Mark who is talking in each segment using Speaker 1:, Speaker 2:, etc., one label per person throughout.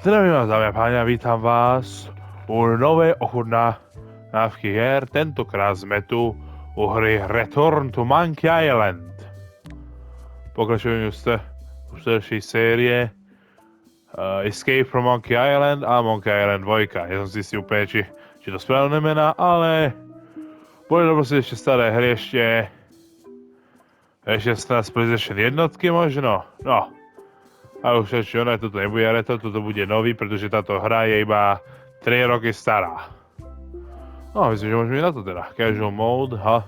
Speaker 1: Zdravím vás, dámy a páni, a vítám vás u nové ochutnávky hier. Tentokrát jsme tu u hry Return to Monkey Island. Pokračujeme u starší série Escape from Monkey Island a Monkey Island 2. Já jsem si úplně, či to správně jména, ale bude to prostě ještě staré hry, ještě snad z PlayStation jednotky možno, no. A už radši ono, toto nebude retro, toto bude nový, protože tato hra je iba 3 roky stará. No, myslím, že môžeme na to teda. Casual mode, hard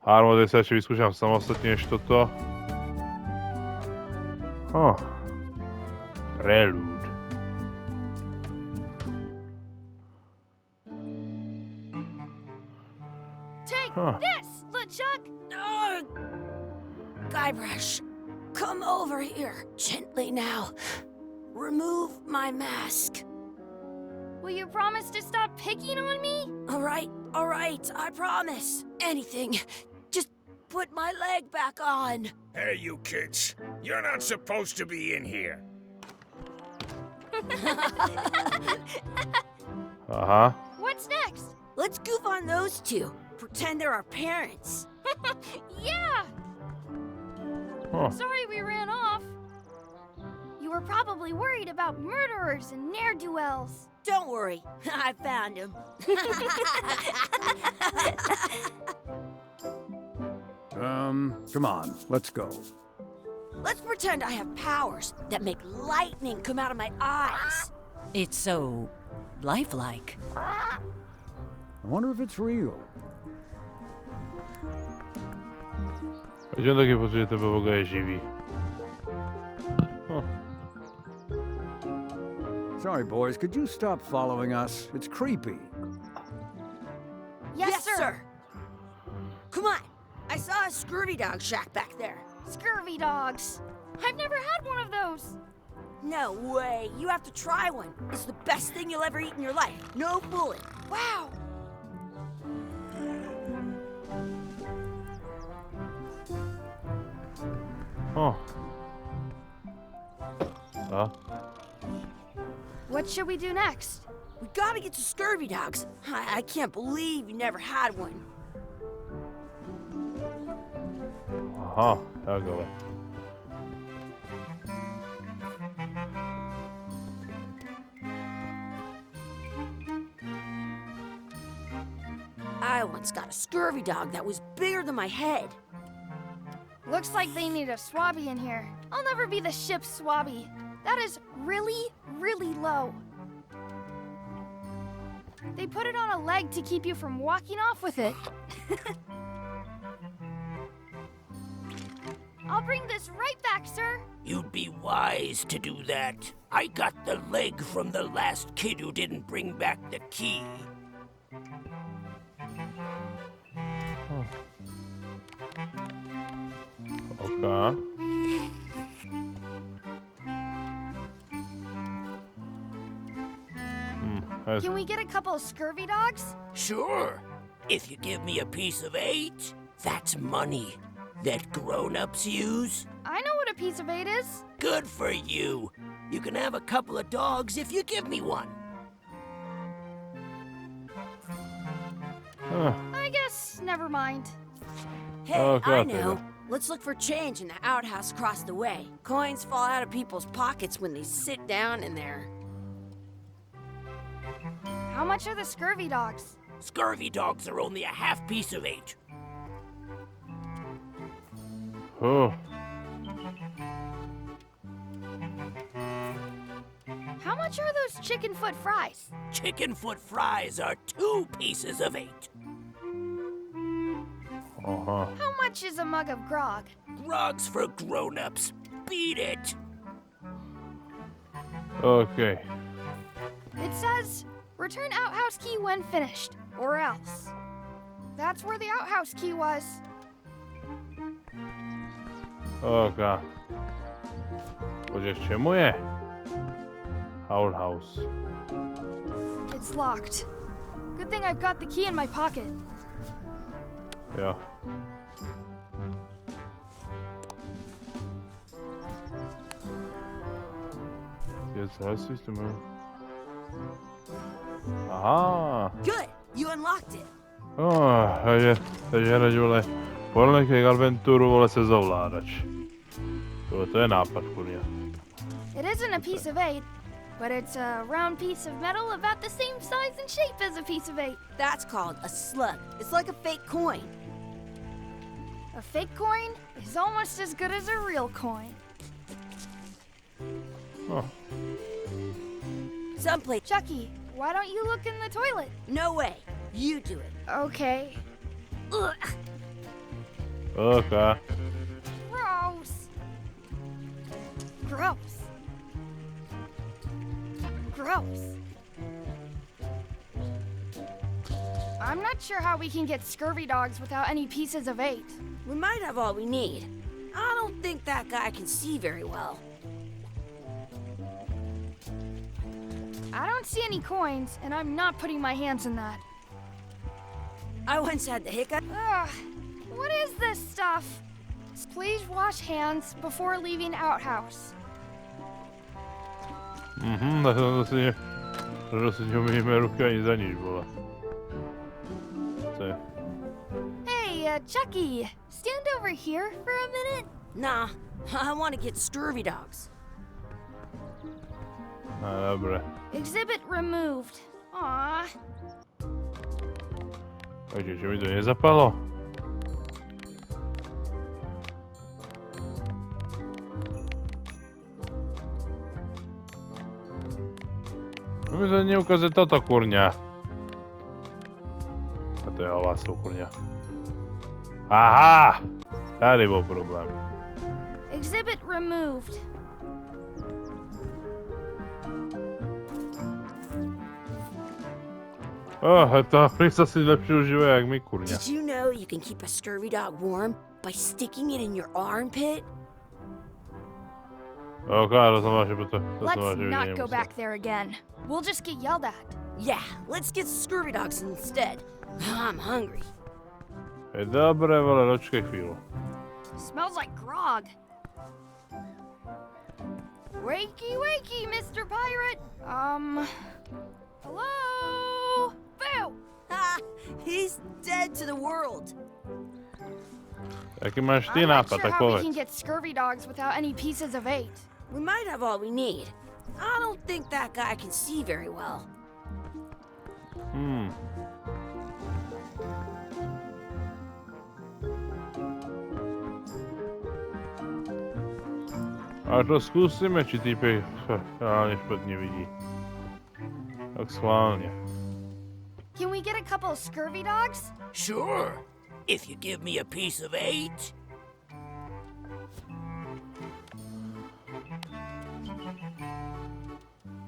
Speaker 1: mode sa ešte vyskúšam samostatne než toto. Prelude.
Speaker 2: Take this, LeChuck! Guybrush, come over here, gently now. Remove my mask.
Speaker 3: Will you promise to stop picking on me?
Speaker 2: All right, I promise. Anything. Just put my leg back on.
Speaker 4: Hey, you kids. You're not supposed to be in here.
Speaker 3: What's next?
Speaker 2: Let's goof on those two. Pretend they're our parents.
Speaker 3: Yeah! Sorry we ran off. You were probably worried about murderers and ne'er-do-wells.
Speaker 2: Don't worry, I found him.
Speaker 5: Come on, let's go.
Speaker 2: Let's pretend I have powers that make lightning come out of my eyes.
Speaker 6: It's so lifelike.
Speaker 5: I wonder if it's real.
Speaker 1: Že taky pocit, že tebe Boga je živý.
Speaker 5: Sorry, boys, could you stop following us? It's creepy.
Speaker 2: Yes, sir. Come on. I saw a scurvy dog shack back there.
Speaker 3: Scurvy dogs. I've never had one of those.
Speaker 2: No way. You have to try one. It's the best thing you'll ever eat in your life. No bullet.
Speaker 3: Wow. What should we do next?
Speaker 2: We gotta get to scurvy dogs. I can't believe you never had one.
Speaker 1: Takhle.
Speaker 2: I once got a scurvy dog that was bigger than my head.
Speaker 3: Looks like they need a swabby in here. I'll never be the ship's swabby. That is really, really low. They put it on a leg to keep you from walking off with it. I'll bring this right back, sir.
Speaker 4: You'd be wise to do that. I got the leg from the last kid who didn't bring back the key.
Speaker 1: Okay.
Speaker 3: Can we get a couple of scurvy dogs?
Speaker 4: Sure. If you give me a piece of 8, that's money that grown-ups use.
Speaker 3: I know what a piece of 8 is.
Speaker 4: Good for you. You can have a couple of dogs if you give me one.
Speaker 3: I guess never mind.
Speaker 2: Hey,
Speaker 1: Okay,
Speaker 2: I know. Let's look for change in the outhouse across the way. Coins fall out of people's pockets when they sit down in there.
Speaker 3: How much are the scurvy dogs?
Speaker 4: Scurvy dogs are only a half piece of 8.
Speaker 3: How much are those chicken foot fries?
Speaker 4: Chicken foot fries are 2 pieces of 8.
Speaker 3: How much is a mug of grog?
Speaker 4: Grog's for grown-ups. Beat it.
Speaker 1: Okay.
Speaker 3: It says, return outhouse key when finished, or else. That's where the outhouse key was.
Speaker 1: Okay. Počkej, v čemu je? Outhouse.
Speaker 3: It's locked. Good thing I've got the key in my pocket.
Speaker 1: Jo. It's the system. Aha!
Speaker 2: Good. You unlocked it.
Speaker 1: Takže rađule, ponekaj aventuru vole se zavladač. To je napad, kurja.
Speaker 3: It isn't a piece of 8, but it's a round piece of metal about the same size and shape as a piece of 8.
Speaker 2: That's called a slug. It's like a fake coin.
Speaker 3: A fake coin is almost as good as a real coin.
Speaker 1: Oh.
Speaker 2: Someplace.
Speaker 3: Chucky, why don't you look in the toilet?
Speaker 2: No way. You do it.
Speaker 3: Okay.
Speaker 2: Ugh.
Speaker 1: Okay.
Speaker 3: Gross. Gross. Gross. I'm not sure how we can get scurvy dogs without any pieces of 8.
Speaker 2: We might have all we need. I don't think that guy can see very well.
Speaker 3: I don't see any coins, and I'm not putting my hands in that.
Speaker 2: I once had the hiccup.
Speaker 3: Ugh, what is this stuff? Please wash hands before leaving outhouse.
Speaker 1: Da si umijeme ruke i za njih, bola.
Speaker 3: Hey, Chucky, stand over here for a minute.
Speaker 2: Nah, I want to get scurvy dogs.
Speaker 1: Dobre.
Speaker 3: Exhibit removed. Aw.
Speaker 1: Takže, že mi to nezapalo? Mi se nije ukazuje toto kurňa. A to je ova sú kurňa. Aha! Tady bol problém.
Speaker 3: Exhibit removed.
Speaker 1: To prísa si lepšie užíva jak my, kurňa.
Speaker 2: Did you know you can keep a scurvy dog warm by sticking it in your armpit?
Speaker 1: To som mal, že to
Speaker 3: Let's
Speaker 1: som mal, že
Speaker 3: not
Speaker 1: vidím
Speaker 3: go
Speaker 1: sa.
Speaker 3: back there again. We'll just get yelled at.
Speaker 2: Yeah, let's get scurvy dogs instead. I'm hungry.
Speaker 1: Dobre, vole, dočkaj chvíľu.
Speaker 3: Smells like grog. Wakey, wakey, Mr. Pirate. Hello? Boo!
Speaker 2: Ha! He's dead to the world.
Speaker 1: Aký máš ty
Speaker 3: I'm not
Speaker 1: nápad,
Speaker 3: sure
Speaker 1: tak
Speaker 3: how we can
Speaker 1: povedz.
Speaker 3: get scurvy dogs without any pieces of 8.
Speaker 2: We might have all we need. I don't think that guy can see very well.
Speaker 1: Ale to skúsime, či týpek reálne špatne vidí. Tak schválne.
Speaker 3: Can we get a couple of scurvy dogs?
Speaker 4: Sure, if you give me a piece of 8.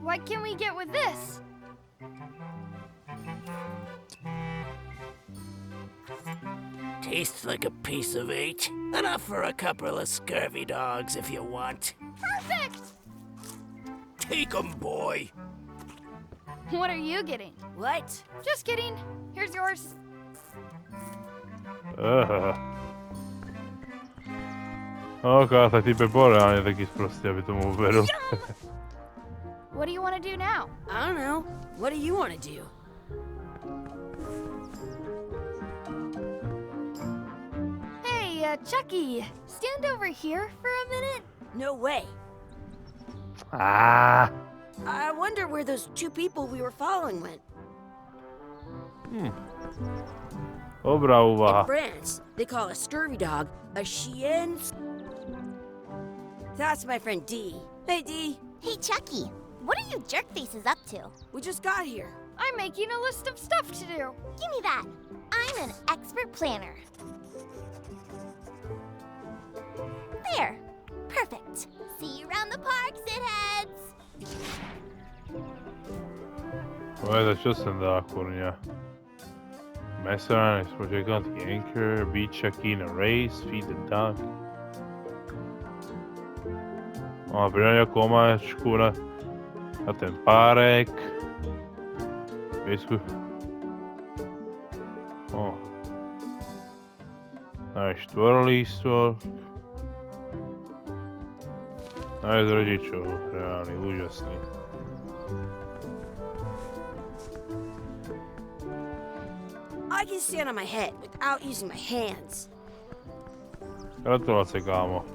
Speaker 3: What can we get with this?
Speaker 4: Tastes like a piece of 8. Enough for a couple of scurvy dogs if you want.
Speaker 3: Perfect!
Speaker 4: Take 'em, boy.
Speaker 3: What are you getting?
Speaker 2: What?
Speaker 3: Just kidding. Here's yours.
Speaker 1: Tak týpek bol reálne taký sprostý, aby tomu uveril.
Speaker 3: What do you want to do now?
Speaker 2: I don't know. What do you want to do?
Speaker 3: Hey, Chucky, stand over here for a minute.
Speaker 2: No way.
Speaker 1: Á,
Speaker 2: I wonder where those two people we were following went.
Speaker 1: dobrá
Speaker 2: In
Speaker 1: úvaha.
Speaker 2: France, they call a scurvy dog a chien. That's my friend Dee. Hey, Dee.
Speaker 7: Hey, Chucky, what are you jerk faces up to?
Speaker 2: We just got here.
Speaker 3: I'm making a list of stuff to do.
Speaker 7: Give me that. I'm an expert planner. There. Perfect. See you around the park, shitheads.
Speaker 1: Za čo sem dá, kurňa? Message, project on the anchor, beat Chucky in a race, feed the dog. A pridať nejakú omáčku na ten párek. Viesku. Aj štvorlístok. Aj z rodičov, reálny, úžasný.
Speaker 2: I can stand on my head without using my hands.
Speaker 1: Gratulácie, kámo.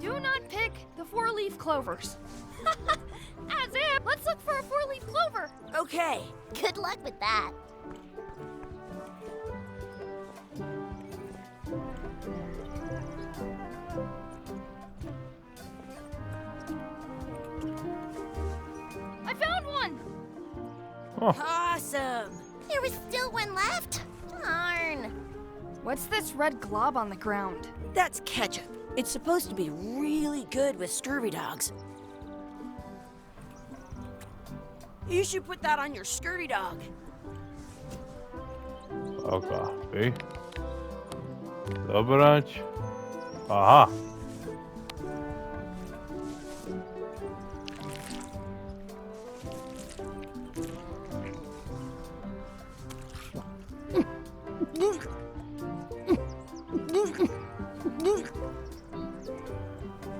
Speaker 3: Do not pick the four-leaf clovers. As if. Let's look for a four-leaf clover.
Speaker 2: Okay.
Speaker 7: Good luck with that.
Speaker 3: I found one.
Speaker 2: Awesome.
Speaker 7: There was still one left. Darn.
Speaker 3: What's this red glob on the ground?
Speaker 2: That's ketchup. It's supposed to be really good with scurvy dogs. You should put that on your scurvy dog.
Speaker 1: Okay. Dobrać. Aha.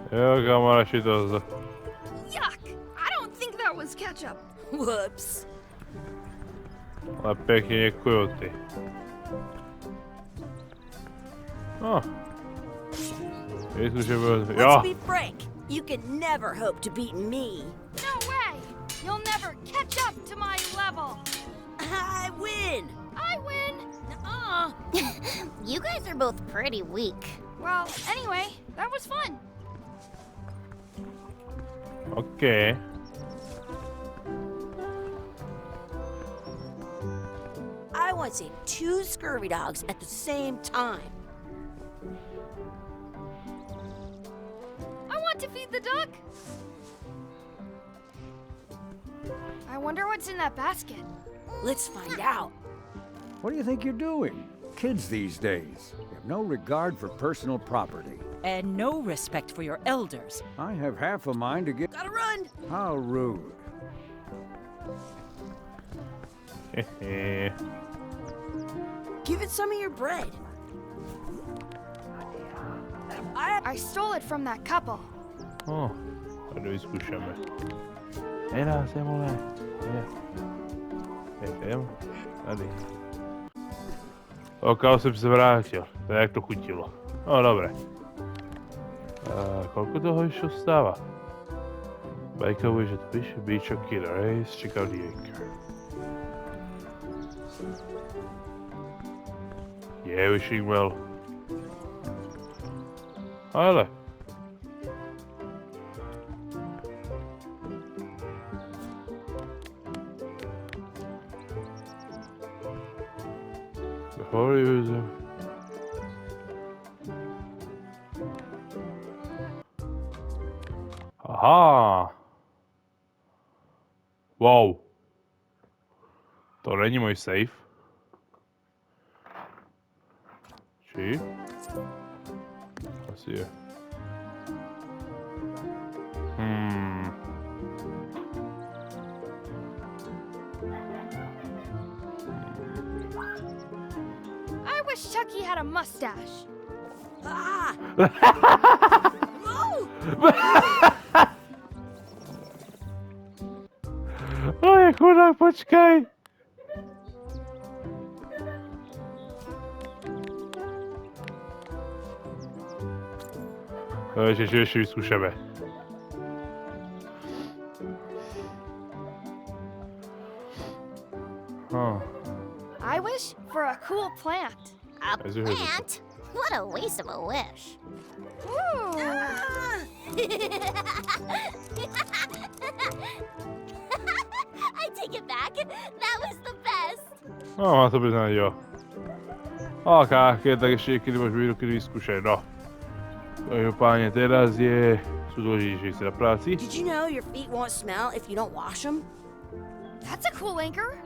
Speaker 1: Jo, kamaráši, to
Speaker 3: Yuck! I don't think that was ketchup.
Speaker 2: Whoops.
Speaker 1: ale pekne děkuju ty. Oh. Jezu, že byl...
Speaker 2: Let's
Speaker 1: Jo.
Speaker 2: be frank. You can never hope to beat me.
Speaker 3: No way! You'll never catch up to my level.
Speaker 2: I win.
Speaker 3: I win.
Speaker 7: You guys are both pretty weak.
Speaker 3: Well, anyway, that was fun.
Speaker 1: Okay.
Speaker 2: I want to save 2 scurvy dogs at the same time.
Speaker 3: I want to feed the duck. I wonder what's in that basket.
Speaker 2: Let's find out.
Speaker 5: What do you think you're doing? Kids these days have no regard for personal property.
Speaker 6: And no respect for your elders.
Speaker 5: I have half a mind to get...
Speaker 2: Gotta run.
Speaker 5: How rude.
Speaker 2: Give it some of your bread.
Speaker 3: I stole it from that couple.
Speaker 1: Oh, tady vyzkoušeme. Hej, sem vole. Jdem. Tady. Okal jsem se vrátil. To jak to chutilo. No, dobré. Koľko toho ještě ostává? Bajkový, že to píše Beach of Kid Race, check out the anchor. Yeah, wishing well. Ale. Before you use them. Aha. Wow. To není můj safe. Či? Asi je.
Speaker 3: I wish Chucky had a mustache.
Speaker 2: Ah! No!
Speaker 1: Oj, chudák, počkaj. To ještě vyzkoušeme.
Speaker 3: I wish for a cool plant.
Speaker 7: A
Speaker 1: As you heard it.
Speaker 7: plant? What a waste of a wish.
Speaker 3: Ooh.
Speaker 2: Ah!
Speaker 7: I take it back. That was the best.
Speaker 1: No, má to přiznat, jo. Ok, tak ještě někdy můžu jít, když vyzkoušej, no. Každopádně teraz jsou důležitější na práci.
Speaker 2: Did you know your feet won't smell if you don't wash them?
Speaker 3: That's a cool anchor.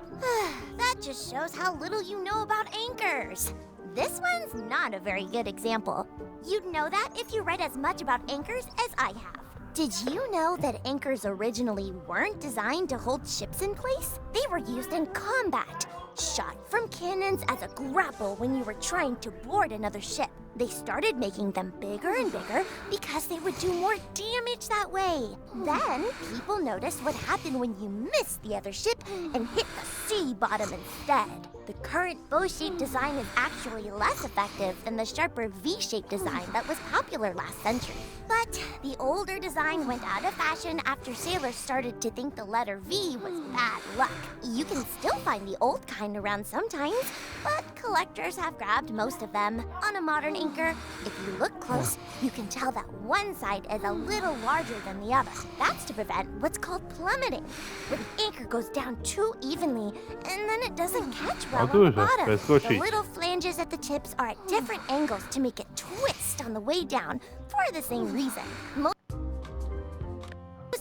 Speaker 7: That just shows how little you know about anchors. This one's not a very good example. You'd know that if you read as much about anchors as I have. Did you know that anchors originally weren't designed to hold ships in place? They were used in combat. shot from cannons as a grapple when you were trying to board another ship. They started making them bigger and bigger because they would do more damage that way. Then, people noticed what happened when you missed the other ship and hit the sea bottom instead. The current bow-shaped design is actually less effective than the sharper V-shaped design that was popular last century. But the older design went out of fashion after sailors started to think the letter V was bad luck. You can still find the old kind around sometimes, but collectors have grabbed most of them. On a modern anchor, if you look close, you can tell that one side is a little larger than the other. That's to prevent what's called plummeting, where the anchor goes down too evenly and then it doesn't catch well on the bottom. The little flanges at the tips are at different angles to make it twist on the way down for the same reason. Most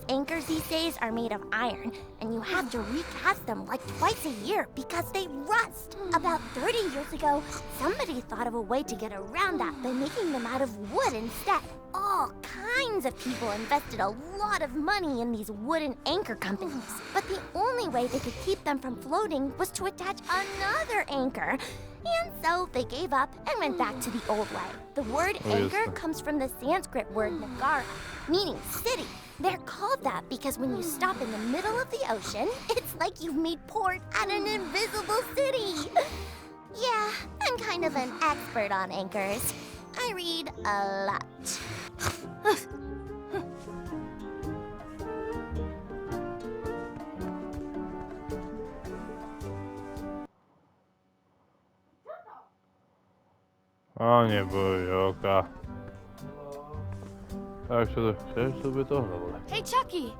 Speaker 7: anchors these days are made of iron, and you have to recast them like twice a year because they rust. About 30 years ago, somebody thought of a way to get around that by making them out of wood instead. All kinds of people invested a lot of money in these wooden anchor companies, but the only way they could keep them from floating was to attach another anchor. And so they gave up and went back to the old way. The word anchor comes from the Sanskrit word nagara, meaning city. They're called that because when you stop in the middle of the ocean, it's like you've made port at an invisible city. Yeah, I'm kind of an expert on anchors. I read a lot.
Speaker 1: A neboj, oka. Tak čo chceš sobie tohle, vole?
Speaker 3: Hey, Chucky,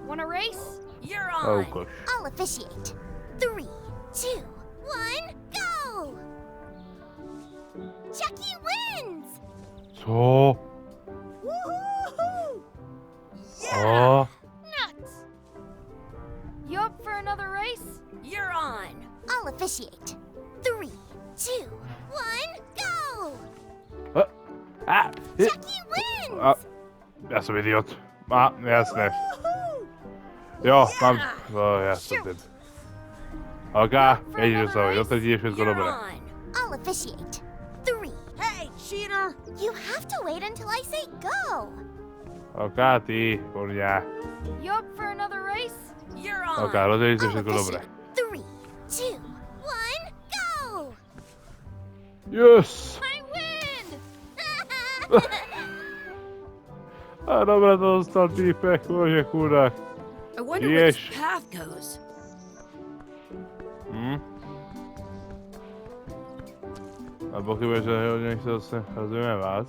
Speaker 3: want a race?
Speaker 2: You're on.
Speaker 1: Oh gosh.
Speaker 7: I'll officiate. 3, 2, 1, go! Chucky wins!
Speaker 1: Co?
Speaker 2: Woohoo!
Speaker 1: A?
Speaker 3: Nuts! You up for another race?
Speaker 2: You're on.
Speaker 7: I'll officiate. 3, 2, 1, go!
Speaker 1: A?
Speaker 7: Chucky wins!
Speaker 1: A, ja som idiot. A, jasné. Jo, mám... No, ja som ten. Oka, jedeš sa, do tretí je všetko
Speaker 2: You're
Speaker 1: dobré.
Speaker 2: on.
Speaker 7: I'll officiate. 3.
Speaker 2: Hey, cheater!
Speaker 7: You have to wait until I say go.
Speaker 1: Oka, ty, kurňa.
Speaker 3: You up for another race?
Speaker 2: You're on.
Speaker 1: Oka, rozhodni sa
Speaker 7: I'll
Speaker 1: všetko dobré.
Speaker 7: officiate. 3, 2, 1, go!
Speaker 1: Yes!
Speaker 3: I win!
Speaker 1: A dobre to dostal týpek, bože chudák.
Speaker 2: I wonder where this
Speaker 1: Yes.
Speaker 2: path goes.
Speaker 1: A pochybuje, že od nech sa zase rozumie viac.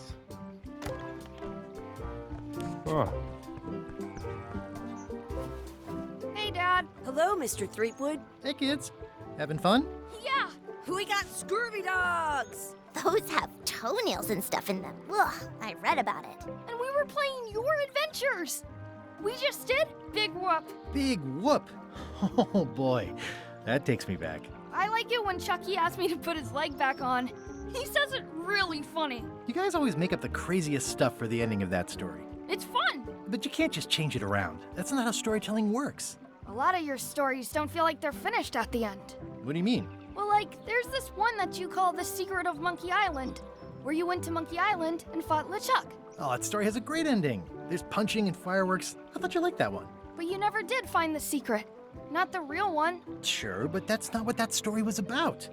Speaker 3: Hey, Dad.
Speaker 2: Hello, Mr. Threepwood.
Speaker 8: Hey kids, having fun?
Speaker 3: Yeah.
Speaker 2: We got scurvy dogs.
Speaker 7: Those have toenails and stuff in them. Ugh, I read about it.
Speaker 3: And we were playing your adventures. We just did Big Whoop.
Speaker 8: Big whoop! Oh boy, that takes me back.
Speaker 3: I like it when Chucky asks me to put his leg back on. He says it really funny.
Speaker 8: You guys always make up the craziest stuff for the ending of that story.
Speaker 3: It's fun.
Speaker 8: But you can't just change it around. That's not how storytelling works.
Speaker 3: A lot of your stories don't feel like they're finished at the end.
Speaker 8: What do you mean?
Speaker 3: Well, like, there's this one that you call The Secret of Monkey Island, where you went to Monkey Island and fought LeChuck.
Speaker 8: Oh, that story has a great ending. There's punching and fireworks. I thought you liked that one.
Speaker 3: But you never did find the secret. Not the real one.
Speaker 8: Sure, but that's not what that story was about.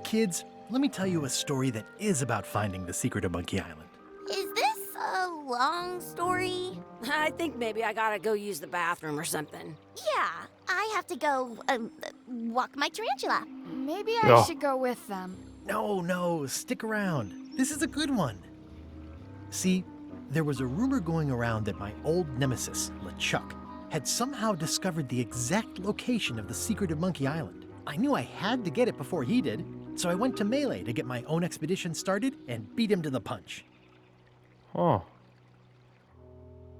Speaker 8: Kids, let me tell you a story that is about finding the secret of Monkey Island.
Speaker 7: Is this a long story?
Speaker 2: I think maybe I gotta go use the bathroom or something.
Speaker 7: Yeah, I have to go walk my tarantula.
Speaker 3: Maybe I
Speaker 1: Yeah.
Speaker 3: should go with them.
Speaker 8: No, stick around. This is a good one. See, there was a rumor going around that my old nemesis, LeChuck, had somehow discovered the exact location of the secret of Monkey Island. I knew I had to get it before he did, so I went to Melee to get my own expedition started and beat him to the punch.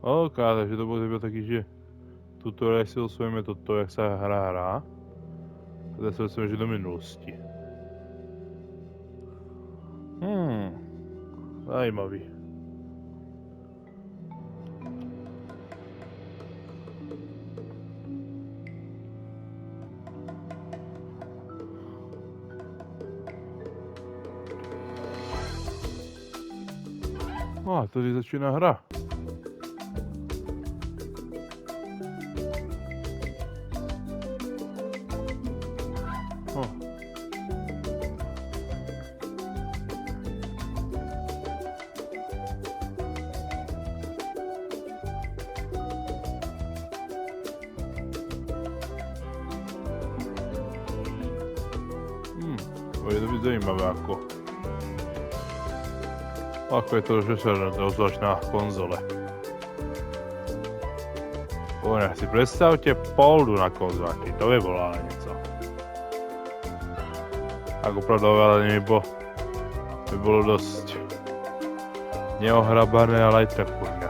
Speaker 1: Oka, takže to bude taký, že tutoriál si osvojíme toto, jak sa hrá. Teda si osvojíme, že do minulosti. Zajímavý. Tady začíná hra. Bude to být zajímavé jako. Ako je to, že se ozvač na konzole. Ona si predstavte poldu na konzolky, to by bolo ale niečo. Ako pravda ovládanie by bolo dosť neohrabané, ale aj tak kurňa.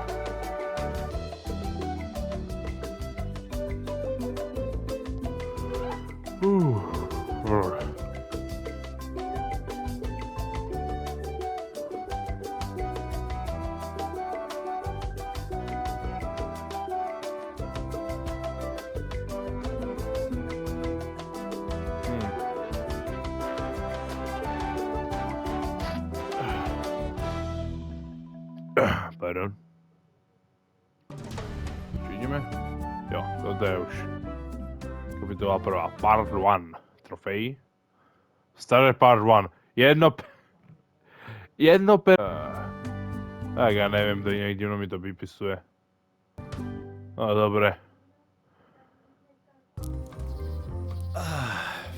Speaker 1: Pardon. Vidíme? Jo, to je už. To by to byla prvá. Part 1. Trofej. Staré Part 1. Jedno Tak já nevím, to nějak divno mi to vypisuje. No dobré.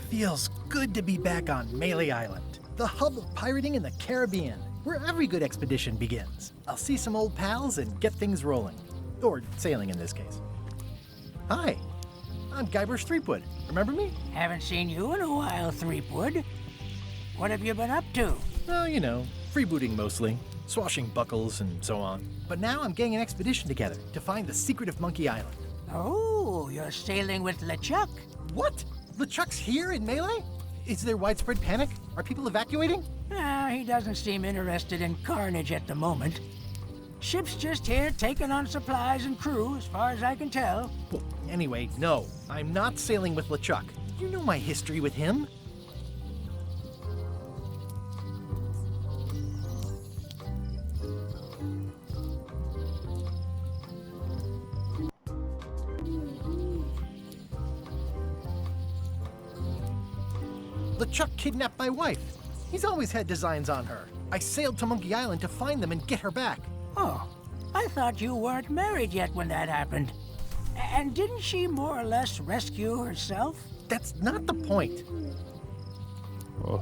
Speaker 8: Feels good to be back on Melee Island, the hub of pirating in the Caribbean, where every good expedition begins. I'll see some old pals and get things rolling. Or sailing in this case. Hi, I'm Guybrush Threepwood. Remember me?
Speaker 4: Haven't seen you in a while, Threepwood. What have you been up to?
Speaker 8: Oh, you know, freebooting mostly, swashing buckles and so on. But now I'm getting an expedition together to find the secret of Monkey Island.
Speaker 4: Oh, you're sailing with LeChuck.
Speaker 8: What? LeChuck's here in Melee? Is there widespread panic? Are people evacuating?
Speaker 4: He doesn't seem interested in carnage at the moment. Ship's just here taking on supplies and crew, as far as I can tell.
Speaker 8: Well, anyway, no, I'm not sailing with LeChuck. You know my history with him. LeChuck kidnapped my wife. He's always had designs on her. I sailed to Monkey Island to find them and get her back.
Speaker 4: Oh, I thought you weren't married yet when that happened. And didn't she more or less rescue herself?
Speaker 8: That's not the point.
Speaker 1: Oh.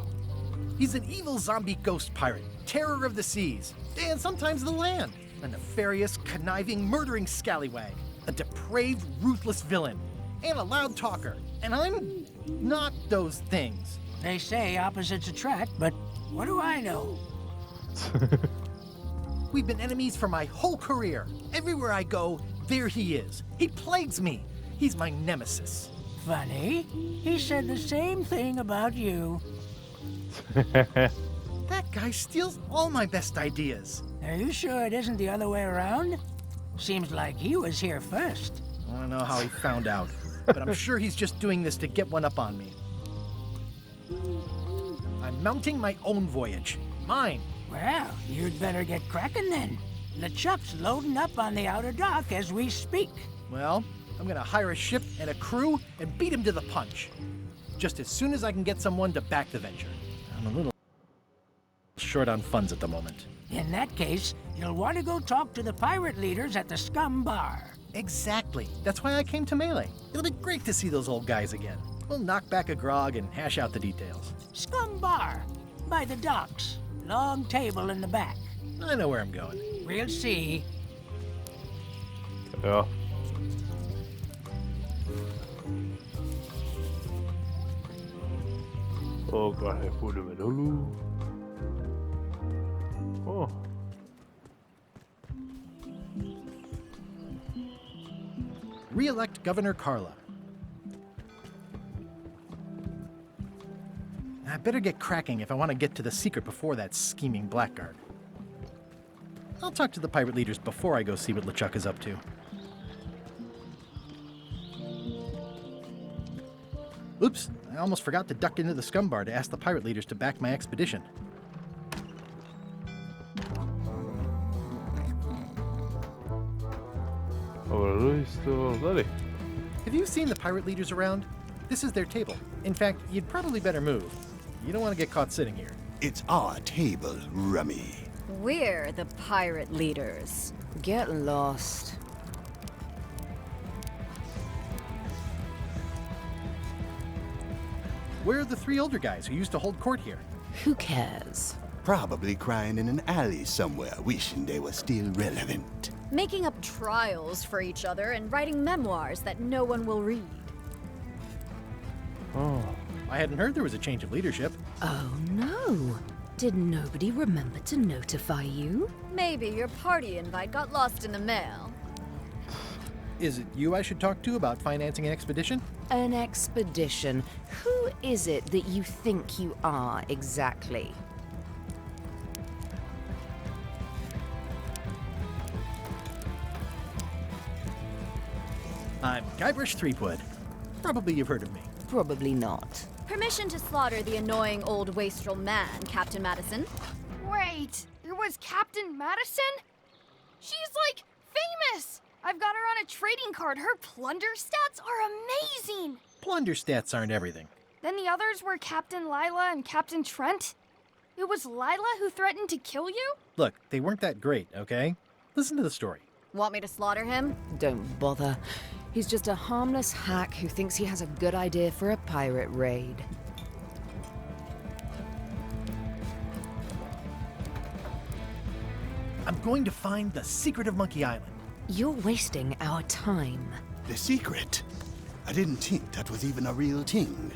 Speaker 8: He's an evil zombie ghost pirate, terror of the seas, and sometimes the land. A nefarious, conniving, murdering scallywag. A depraved, ruthless villain. And a loud talker. And I'm not those things.
Speaker 4: They say opposites attract, but what do I know?
Speaker 8: We've been enemies for my whole career. Everywhere I go, there he is. He plagues me. He's my nemesis.
Speaker 4: Funny. He said the same thing about you.
Speaker 8: That guy steals all my best ideas.
Speaker 4: Are you sure it isn't the other way around? Seems like he was here first.
Speaker 8: I don't know how he found out, but I'm sure he's just doing this to get one up on me. I'm mounting my own voyage. Mine.
Speaker 4: Well, you'd better get cracking then. LeChuck's loading up on the outer dock as we speak.
Speaker 8: Well, I'm gonna hire a ship and a crew and beat him to the punch. Just as soon as I can get someone to back the venture. I'm a little short on funds at the moment.
Speaker 4: In that case, you'll want to go talk to the pirate leaders at the Scum Bar.
Speaker 8: Exactly. That's why I came to Melee. It'll be great to see those old guys again. We'll knock back a grog and hash out the details.
Speaker 4: Scum Bar, by the docks. Long table in the back.
Speaker 8: I know where I'm going.
Speaker 4: We'll see.
Speaker 1: Ja. Okej, půjdeme dolů. Oh.
Speaker 8: Re-elect Governor Carla. I better get cracking if I want to get to the secret before that scheming blackguard. I'll talk to the pirate leaders before I go see what LeChuck is up to. Oops, I almost forgot to duck into the Scum Bar to ask the pirate leaders to back my expedition.
Speaker 1: Tady.
Speaker 8: Have you seen the pirate leaders around? This is their table. In fact, you'd probably better move. You don't want to get caught sitting here.
Speaker 9: It's our table, Rummy.
Speaker 2: We're the pirate leaders. Get lost.
Speaker 8: Where are the three older guys who used to hold court here?
Speaker 6: Who cares?
Speaker 9: Probably crying in an alley somewhere, wishing they were still relevant.
Speaker 2: Making up trials for each other and writing memoirs that no one will read.
Speaker 1: Oh.
Speaker 8: I hadn't heard there was a change of leadership.
Speaker 6: Oh no. Did nobody remember to notify you?
Speaker 2: Maybe your party invite got lost in the mail.
Speaker 8: Is it you I should talk to about financing an expedition?
Speaker 6: An expedition. Who is it that you think you are exactly?
Speaker 8: I'm Guybrush Threepwood. Probably you've heard of me.
Speaker 6: Probably not.
Speaker 2: Permission to slaughter the annoying old wastrel man, Captain Madison.
Speaker 3: Wait, it was Captain Madison? She's like famous! I've got her on a trading card. Her plunder stats are amazing!
Speaker 8: Plunder stats aren't everything.
Speaker 3: Then the others were Captain Lila and Captain Trent. It was Lila who threatened to kill you?
Speaker 8: Look, they weren't that great, okay? Listen to the story.
Speaker 2: Want me to slaughter him?
Speaker 6: Don't bother. He's just a harmless hack who thinks he has a good idea for a pirate raid.
Speaker 8: I'm going to find the secret of Monkey Island.
Speaker 6: You're wasting our time.
Speaker 9: The secret? I didn't think that was even a real thing.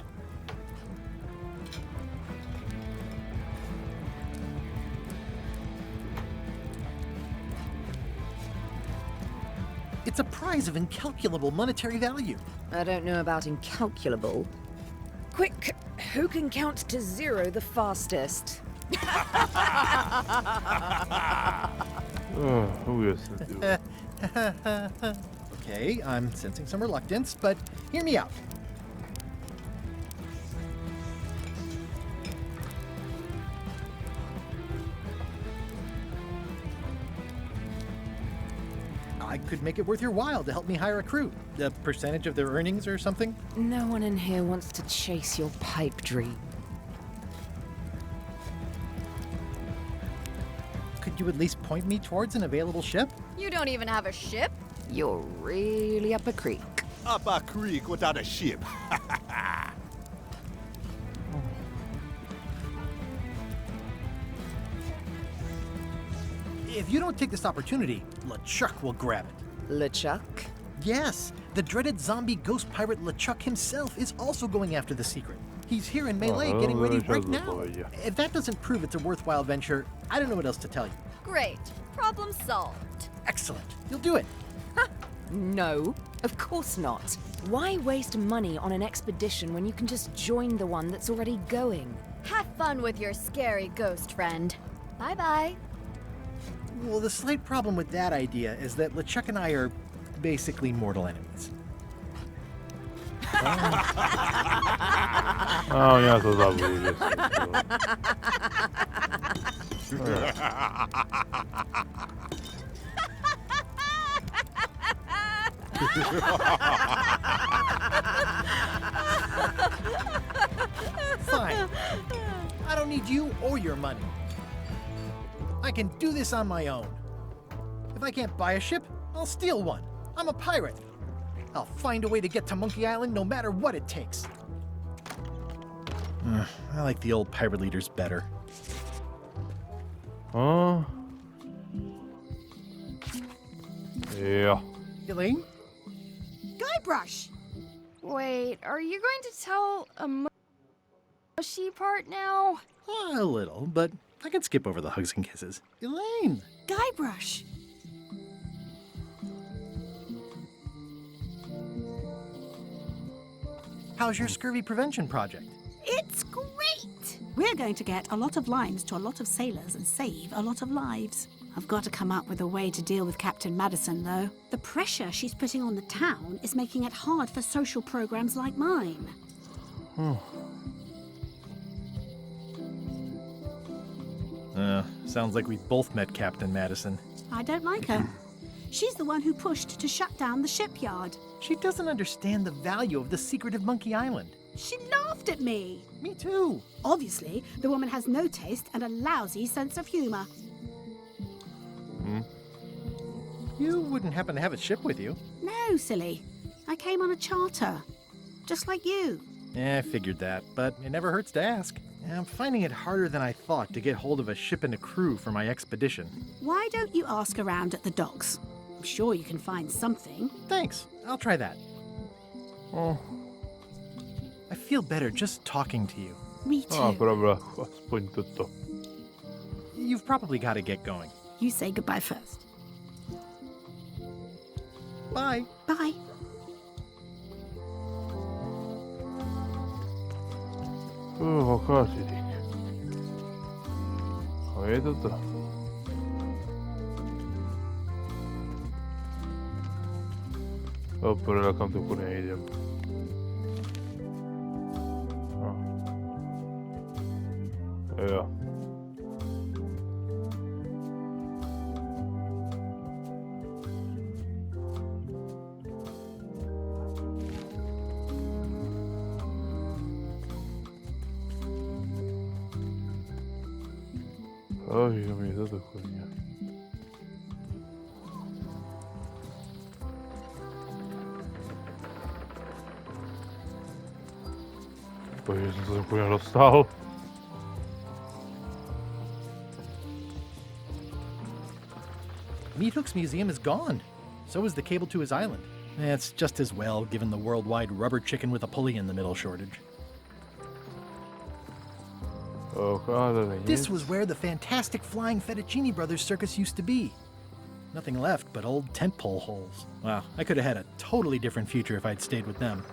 Speaker 8: It's a prize of incalculable monetary value.
Speaker 6: I don't know about incalculable. Quick, who can count to 0 the fastest?
Speaker 1: Who is it?
Speaker 8: Okay, I'm sensing some reluctance, but hear me out. I could make it worth your while to help me hire a crew. A percentage of their earnings or something?
Speaker 6: No one in here wants to chase your pipe dream.
Speaker 8: Could you at least point me towards an available ship?
Speaker 2: You don't even have a ship?
Speaker 6: You're really up a creek.
Speaker 9: Up a creek without a ship.
Speaker 8: If you don't take this opportunity, LeChuck will grab it.
Speaker 6: LeChuck?
Speaker 8: Yes, the dreaded zombie ghost pirate LeChuck himself is also going after the secret. He's here in Melee getting ready right now. If that doesn't prove it's a worthwhile venture, I don't know what else to tell you.
Speaker 2: Great. Problem solved.
Speaker 8: Excellent. You'll do it.
Speaker 6: No, of course not. Why waste money on an expedition when you can just join the one that's already going?
Speaker 2: Have fun with your scary ghost friend. Bye-bye.
Speaker 8: Well, the slight problem with that idea is that LeChuck and I are basically mortal enemies.
Speaker 1: Oh, ja to zabudę.
Speaker 8: Fine. I don't need you or your money. I can do this on my own. If I can't buy a ship, I'll steal one. I'm a pirate. I'll find a way to get to Monkey Island no matter what it takes. I like the old pirate leaders better.
Speaker 1: Oh. Ja.
Speaker 8: Elaine?
Speaker 3: Guybrush! Wait, are you going to tell a mushy part now?
Speaker 8: A little, but I can skip over the hugs and kisses. Elaine!
Speaker 3: Guybrush!
Speaker 8: How's your scurvy prevention project?
Speaker 10: It's great! We're going to get a lot of lines to a lot of sailors and save a lot of lives. I've got to come up with a way to deal with Captain Madison, though. The pressure she's putting on the town is making it hard for social programs like mine.
Speaker 8: Sounds like we both met Captain Madison.
Speaker 10: I don't like her. She's the one who pushed to shut down the shipyard.
Speaker 8: She doesn't understand the value of the secretive Monkey Island.
Speaker 10: She laughed at me.
Speaker 8: Me too.
Speaker 10: Obviously, the woman has no taste and a lousy sense of humor.
Speaker 8: You wouldn't happen to have a ship with you.
Speaker 10: No, silly. I came on a charter. Just like you.
Speaker 8: I figured that, but it never hurts to ask. I'm finding it harder than I thought to get hold of a ship and a crew for my expedition.
Speaker 10: Why don't you ask around at the docks? I'm sure you can find something.
Speaker 8: Thanks. I'll try that.
Speaker 1: Oh.
Speaker 8: I feel better just talking to you.
Speaker 10: Me too.
Speaker 1: Dobra, aspoň toto.
Speaker 8: You've probably got to get going.
Speaker 10: You say goodbye first.
Speaker 8: Bye.
Speaker 10: Bye.
Speaker 1: Kasidik. A je toto? Oppure kam tu kurňa idem. Jo. Oj, mi je toto kurňa. Bože, som sa kurňa dostal.
Speaker 8: Meat Hook's museum is gone. So is the cable to his island. It's just as well, given the worldwide rubber chicken with a pulley in the middle shortage.
Speaker 1: Oh, God,
Speaker 8: This was where the fantastic Flying Fettuccine Brothers circus used to be. Nothing left but old tent pole holes. Wow, I could have had a totally different future if I'd stayed with them.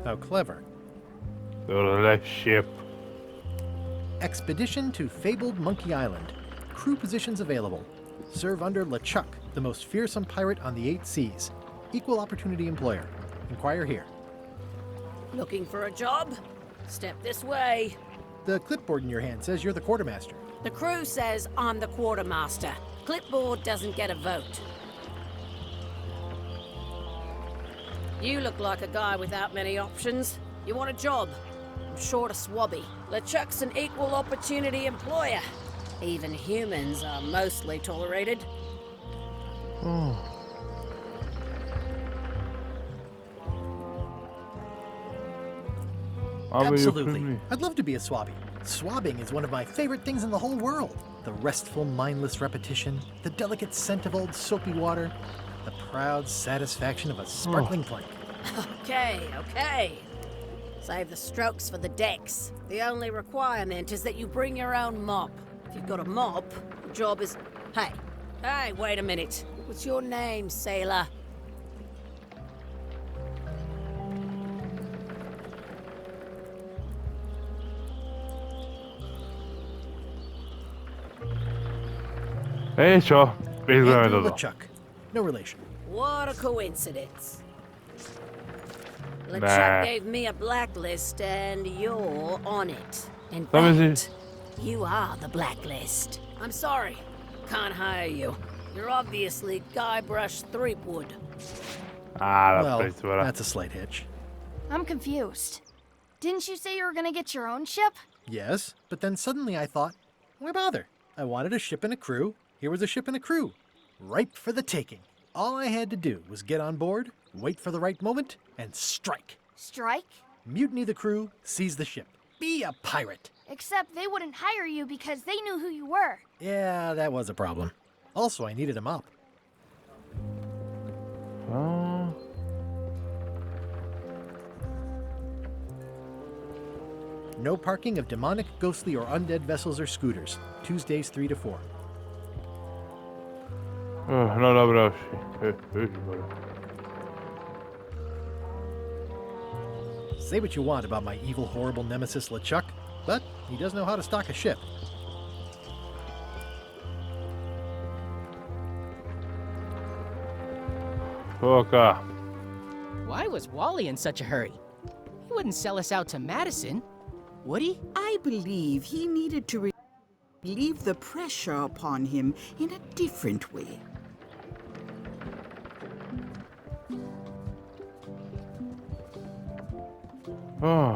Speaker 8: How clever.
Speaker 1: The ship.
Speaker 8: Expedition to fabled Monkey Island. Crew positions available. Serve under LeChuck, the most fearsome pirate on the 8 seas. Equal opportunity employer. Inquire here.
Speaker 2: Looking for a job? Step this way.
Speaker 8: The clipboard in your hand says you're the quartermaster.
Speaker 2: The crew says I'm the quartermaster. Clipboard doesn't get a vote. You look like a guy without many options. You want a job? I'm short a swabby. LeChuck's an equal opportunity employer. Even humans are mostly tolerated.
Speaker 8: Absolutely. I'd love to be a swabby. Swabbing is one of my favorite things in the whole world. The restful, mindless repetition, the delicate scent of old soapy water, the proud satisfaction of a sparkling plank.
Speaker 2: Okay. Save the strokes for the decks. The only requirement is that you bring your own mop. If you've got a mop, the job is... Hey, wait a minute. What's your name, sailor?
Speaker 1: Hey, čo? Vyzveme
Speaker 8: Andrew
Speaker 1: toto.
Speaker 8: LeChuck. No relation.
Speaker 2: What a coincidence.
Speaker 1: Nah.
Speaker 2: LeChuck gave me a blacklist and you're on it. In
Speaker 1: That was
Speaker 2: fact, you are the blacklist. I'm sorry. Can't hire you. You're obviously Guybrush Threepwood.
Speaker 8: Well,
Speaker 1: Well,
Speaker 8: that's a slight hitch.
Speaker 3: I'm confused. Didn't you say you were gonna get your own ship?
Speaker 8: Yes, but then suddenly I thought, why bother? I wanted a ship and a crew. Here was a ship and a crew. Ripe for the taking. All I had to do was get on board, wait for the right moment, and strike.
Speaker 3: Strike?
Speaker 8: Mutiny the crew, seize the ship. Be a pirate.
Speaker 3: Except they wouldn't hire you because they knew who you were.
Speaker 8: Yeah, that was a problem. Also, I needed a mop. No parking of demonic, ghostly, or undead vessels or scooters. Tuesdays 3 to 4.
Speaker 1: No dobra, už.
Speaker 8: Say what you want about my evil, horrible nemesis LeChuck, but he does know how to stock a ship.
Speaker 1: Okay.
Speaker 11: Why was Wally in such a hurry? He wouldn't sell us out to Madison, would he?
Speaker 12: I believe he needed to relieve the pressure upon him in a different way.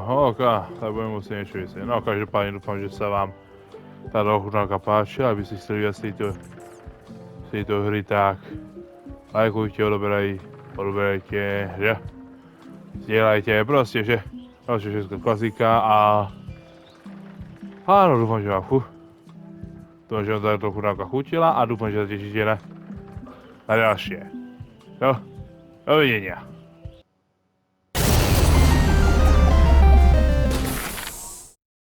Speaker 1: Ok, tak budeme muset něco říct. No, každopádně doufám, že se vám tato ochutnávka páčila, abyste si chtěli z této hry, tak lajkujte, odebírajte, že? Sdělajte, prostě, že? Prostě všechno klasika a... Ano, doufám, že vám doufám, že vám tato ochutnávka chutila a doufám, že se těšíte na další. Jo, dovidění.